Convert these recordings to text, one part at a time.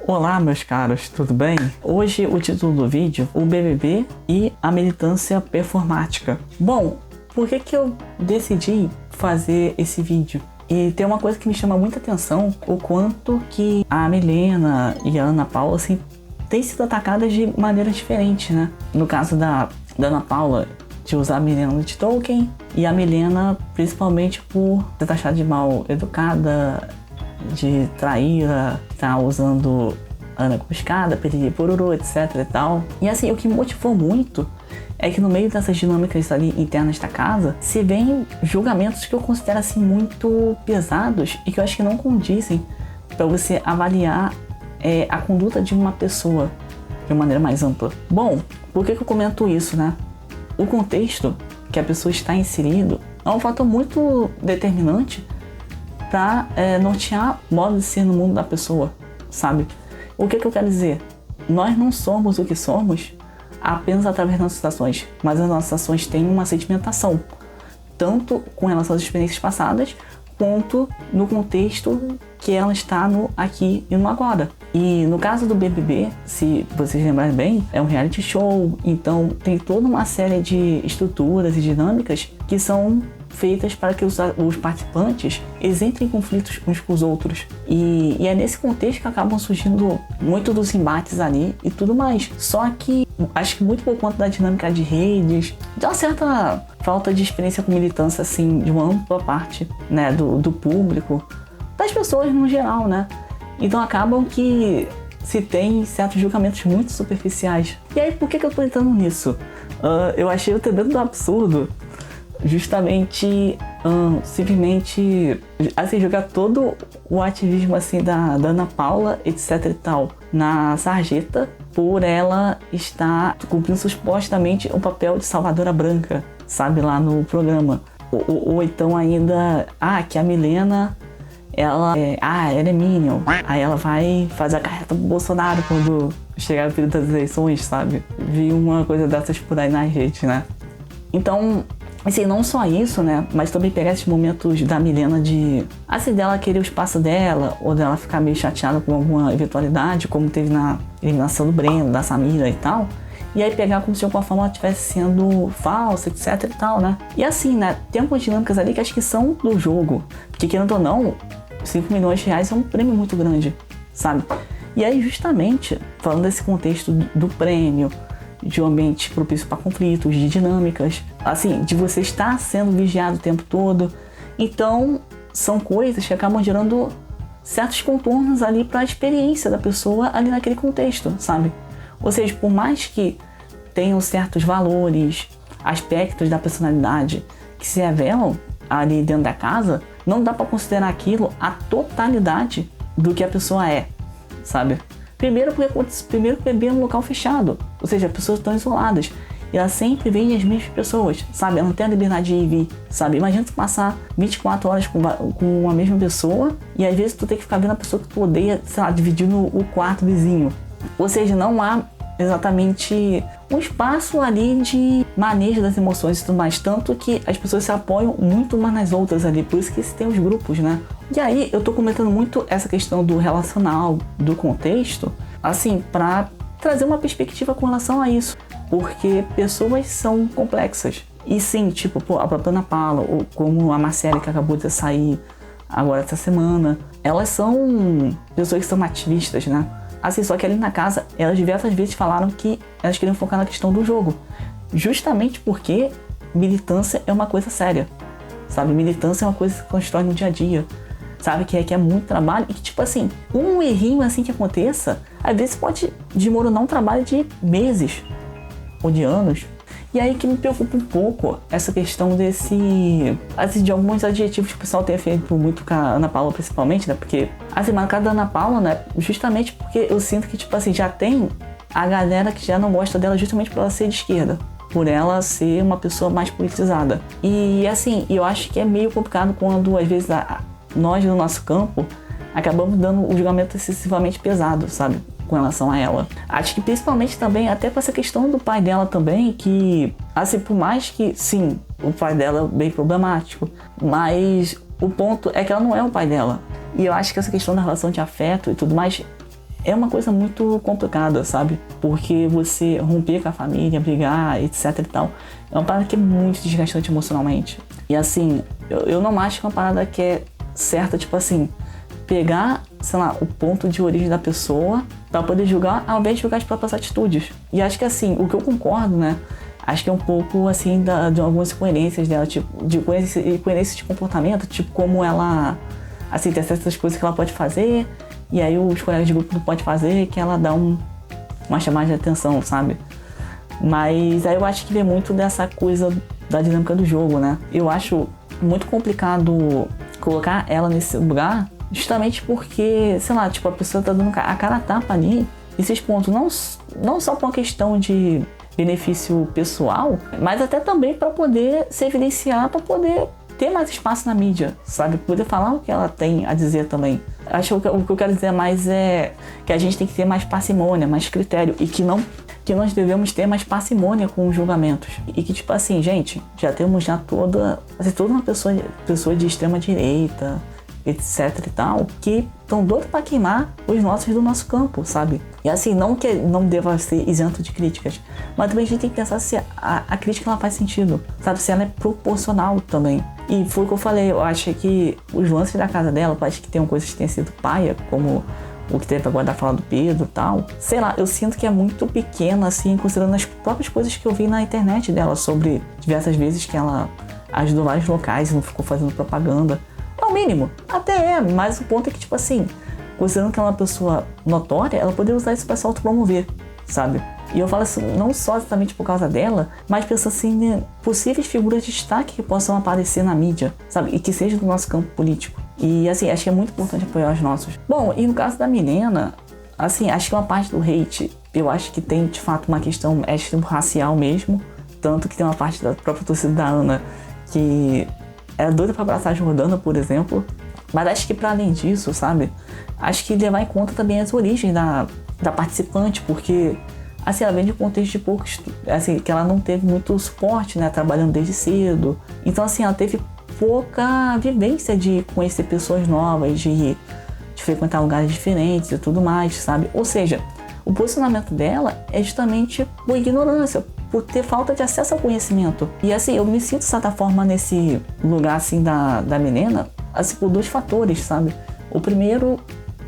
Olá, meus caros, tudo bem? Hoje o título do vídeo, o BBB e a militância performática. Bom, por que eu decidi fazer esse vídeo? E tem uma coisa que me chama muita atenção, o quanto que a Milena e a Ana Paula, assim, têm sido atacadas de maneira diferente, né? No caso da Ana Paula, de usar a Milena de Tolkien, e a Milena principalmente por ser taxada de mal educada, de traíra, tá usando Ana como escada, piriri pororô, etc e tal. E assim, o que me motivou muito é que no meio dessas dinâmicas ali internas da casa, se vêem julgamentos que eu considero assim muito pesados e que eu acho que não condizem para você avaliar a conduta de uma pessoa de uma maneira mais ampla. Bom, por que eu comento isso, né? O contexto que a pessoa está inserido é um fator muito determinante para nortear o modo de ser no mundo da pessoa, sabe? O que eu quero dizer? Nós não somos o que somos apenas através das nossas ações, mas as nossas ações têm uma sedimentação, tanto com relação às experiências passadas, quanto no contexto que ela está no aqui e no agora. E no caso do BBB, se vocês lembrarem bem, é um reality show, então tem toda uma série de estruturas e dinâmicas que são feitas para que os participantes eles entrem em conflitos uns com os outros. E é nesse contexto que acabam surgindo muito dos embates ali e tudo mais. Só que acho que muito por conta da dinâmica de redes, de uma certa falta de experiência com militância, assim, de uma ampla parte, né, do público, das pessoas no geral, né? Então acabam que se tem certos julgamentos muito superficiais. E aí, por que eu tô entrando nisso? Eu achei o tremendo do absurdo justamente simplesmente assim, jogar todo o ativismo assim da Ana Paula, etc e tal, na sarjeta, por ela estar cumprindo supostamente um papel de salvadora branca, sabe, lá no programa. Ou então ainda, que a Milena, ela é Minion, aí ela vai fazer a carreta pro Bolsonaro quando chegar o período das eleições, sabe? Vi uma coisa dessas por aí na rede, né? Então, assim, não só isso, né, mas também pegar esses momentos da Milena de, assim, dela querer o espaço dela, ou dela ficar meio chateada com alguma eventualidade, como teve na eliminação do Breno, da Samira e tal, e aí pegar como se de alguma forma ela estivesse sendo falsa, etc e tal, né. E assim, né, tem algumas dinâmicas ali que acho que são do jogo, porque querendo ou não, 5 milhões de reais é um prêmio muito grande, sabe. E aí justamente, falando desse contexto do prêmio, de um ambiente propício para conflitos, de dinâmicas, assim, de você estar sendo vigiado o tempo todo. Então, são coisas que acabam gerando certos contornos ali para a experiência da pessoa ali naquele contexto, sabe? Ou seja, por mais que tenham certos valores, aspectos da personalidade que se revelam ali dentro da casa, não dá para considerar aquilo a totalidade do que a pessoa é, sabe? Primeiro porque o bebê é um local fechado, ou seja, as pessoas estão isoladas. E ela sempre vê as mesmas pessoas, sabe? Ela não tem a liberdade de ir e vir, sabe? Imagina tu passar 24 horas com a mesma pessoa e às vezes tu tem que ficar vendo a pessoa que tu odeia, sei lá, dividindo o quarto vizinho. Ou seja, não há exatamente um espaço ali de manejo das emoções e tudo mais, tanto que as pessoas se apoiam muito umas nas outras ali, por isso que se tem os grupos, né? E aí eu tô comentando muito essa questão do relacional, do contexto, assim, pra trazer uma perspectiva com relação a isso, porque pessoas são complexas. E sim, tipo, a própria Ana Paula, ou como a Marcela que acabou de sair agora essa semana, elas são pessoas que são ativistas, né? Assim, só que ali na casa, elas diversas vezes falaram que elas queriam focar na questão do jogo. Justamente porque militância é uma coisa séria, sabe? Militância é uma coisa que se constrói no dia a dia, sabe? Que é muito trabalho e que, tipo assim, um errinho assim que aconteça, às vezes pode desmoronar um trabalho de meses ou de anos. E aí que me preocupa um pouco essa questão desse, assim, de alguns adjetivos que o pessoal tem feito muito com a Ana Paula principalmente, né? Porque, assim, na casa da Ana Paula, né? Justamente porque eu sinto que, tipo assim, já tem a galera que já não gosta dela justamente por ela ser de esquerda, por ela ser uma pessoa mais politizada. E, assim, eu acho que é meio complicado quando, às vezes, nós, no nosso campo, acabamos dando um julgamento excessivamente pesado, sabe? Com relação a ela. Acho que principalmente também, até com essa questão do pai dela também, que, assim, por mais que, sim, o pai dela é bem problemático, mas o ponto é que ela não é o pai dela. E eu acho que essa questão da relação de afeto e tudo mais é uma coisa muito complicada, sabe? Porque você romper com a família, brigar, etc e tal, é uma parada que é muito desgastante emocionalmente. E assim, eu não acho que é uma parada que é certa, tipo assim, pegar, sei lá, o ponto de origem da pessoa pra poder julgar, ao invés de julgar as próprias atitudes. E acho que assim, o que eu concordo, né? Acho que é um pouco assim de algumas incoerências dela, tipo, de incoerência de comportamento, tipo como ela, assim, tem certas coisas que ela pode fazer, e aí os colegas de grupo não podem fazer, que ela dá uma chamada de atenção, sabe? Mas aí eu acho que vem muito dessa coisa da dinâmica do jogo, né? Eu acho muito complicado colocar ela nesse lugar, justamente porque, sei lá, tipo, a pessoa tá dando a cara a tapa ali, esses pontos, não só por uma questão de benefício pessoal, mas até também para poder se evidenciar, para poder ter mais espaço na mídia, sabe? Poder falar o que ela tem a dizer também. Acho que o que eu quero dizer mais é que a gente tem que ter mais parcimônia, mais critério, e que nós devemos ter mais parcimônia com os julgamentos. E que, tipo assim, gente, já temos toda uma pessoa de extrema direita, etc e tal, que estão doidos para queimar os nossos do nosso campo, sabe? E assim, não que não deva ser isento de críticas, mas também a gente tem que pensar se a crítica ela faz sentido, sabe? Se ela é proporcional também. E foi o que eu falei, eu acho que os lances da casa dela, parece que tem coisas que tenham sido paia, como o que teve agora da fala do Pedro e tal. Sei lá, eu sinto que é muito pequena, assim, considerando as próprias coisas que eu vi na internet dela, sobre diversas vezes que ela ajudou vários locais e não ficou fazendo propaganda. É o mínimo, até é, mas o ponto é que, tipo assim, considerando que ela é uma pessoa notória, ela poderia usar isso pra se autopromover, sabe? E eu falo assim, não só exatamente por causa dela, mas pensando assim, em possíveis figuras de destaque que possam aparecer na mídia, sabe? E que sejam do nosso campo político. E assim, acho que é muito importante apoiar os nossos. Bom, e no caso da Milena, assim, acho que uma parte do hate, eu acho que tem de fato uma questão racial mesmo, tanto que tem uma parte da própria torcida da Ana que era doida pra abraçar a Jordana, por exemplo. Mas acho que para além disso, sabe? Acho que levar em conta também as origens da participante, porque assim, ela vem de um contexto de pouco, assim, que ela não teve muito suporte, né? Trabalhando desde cedo. Então, assim, ela teve pouca vivência de conhecer pessoas novas, de frequentar lugares diferentes e tudo mais, sabe? Ou seja, o posicionamento dela é justamente por ignorância, por ter falta de acesso ao conhecimento. E assim, eu me sinto, de certa forma, nesse lugar, assim, da Milena, assim, por dois fatores, sabe? O primeiro,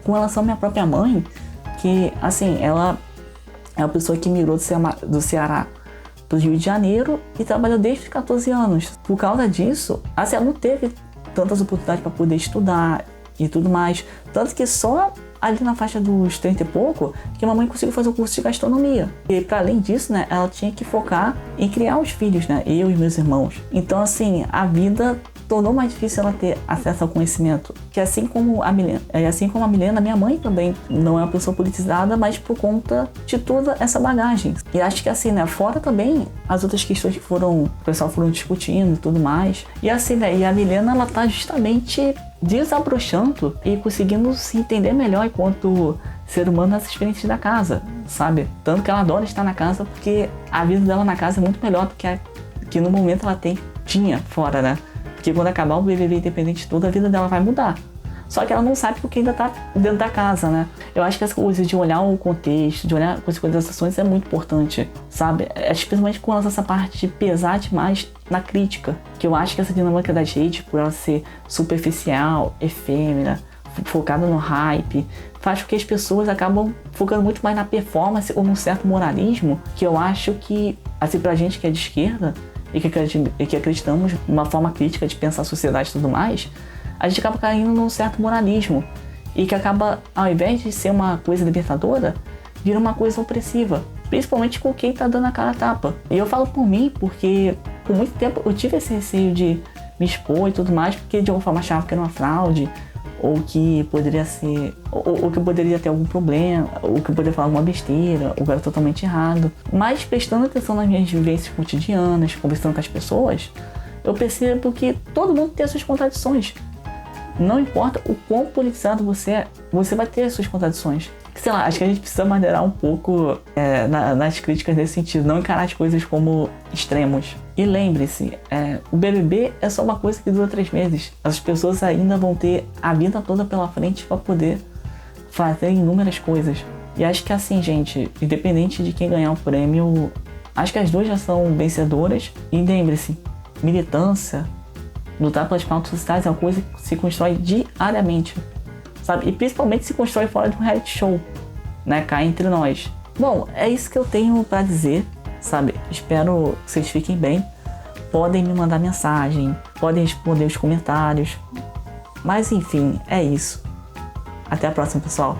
com relação à minha própria mãe, que, assim, ela é uma pessoa que migrou do Ceará para o Rio de Janeiro e trabalhou desde os 14 anos. Por causa disso, assim, ela não teve tantas oportunidades para poder estudar e tudo mais. Tanto que só ali na faixa dos 30 e pouco, que a mamãe conseguiu fazer o curso de gastronomia. E para além disso, né, ela tinha que focar em criar os filhos, né, eu e meus irmãos. Então, assim, a vida tornou mais difícil ela ter acesso ao conhecimento. Que assim como a Milena, minha mãe também não é uma pessoa politizada, mas por conta de toda essa bagagem. E acho que assim, né, fora também as outras questões que o pessoal foram discutindo e tudo mais. E assim, né, e a Milena, ela tá justamente desabrochando e conseguindo se entender melhor enquanto ser humano nas experiências da casa, sabe? Tanto que ela adora estar na casa, porque a vida dela na casa é muito melhor do que no momento ela tinha fora, né? Porque quando acabar o BBB Independente toda, a vida dela vai mudar. Só que ela não sabe porque ainda tá dentro da casa, né? Eu acho que essa coisa de olhar o contexto, de olhar as coisas das ações é muito importante, sabe? Especialmente com essa parte de pesar demais na crítica. Que eu acho que essa dinâmica da gente, por ela ser superficial, efêmera, focada no hype, faz com que as pessoas acabam focando muito mais na performance ou num certo moralismo, que eu acho que, assim, pra gente que é de esquerda, e que acreditamos numa forma crítica de pensar a sociedade e tudo mais, a gente acaba caindo num certo moralismo e que acaba, ao invés de ser uma coisa libertadora, vira uma coisa opressiva, principalmente com quem tá dando a cara a tapa. E eu falo por mim porque por muito tempo eu tive esse receio de me expor e tudo mais, porque de alguma forma achava que era uma fraude, ou que poderia ser, ou que poderia ter algum problema, ou que poderia falar alguma besteira, ou que era totalmente errado. Mas prestando atenção nas minhas vivências cotidianas, conversando com as pessoas, eu percebo que todo mundo tem as suas contradições. Não importa o quão politizado você é, você vai ter as suas contradições. Sei lá, acho que a gente precisa madeirar um pouco nas críticas nesse sentido, não encarar as coisas como extremos. E lembre-se, o BBB é só uma coisa que dura 3 meses. As pessoas ainda vão ter a vida toda pela frente para poder fazer inúmeras coisas. E acho que assim, gente, independente de quem ganhar o prêmio, acho que as duas já são vencedoras. E lembre-se, militância, lutar pelas pautas sociais é uma coisa que se constrói diariamente, sabe? E principalmente se constrói fora de um reality show, né? Cá entre nós. Bom, é isso que eu tenho pra dizer, sabe? Espero que vocês fiquem bem. Podem me mandar mensagem, podem responder os comentários. Mas enfim, é isso. Até a próxima, pessoal.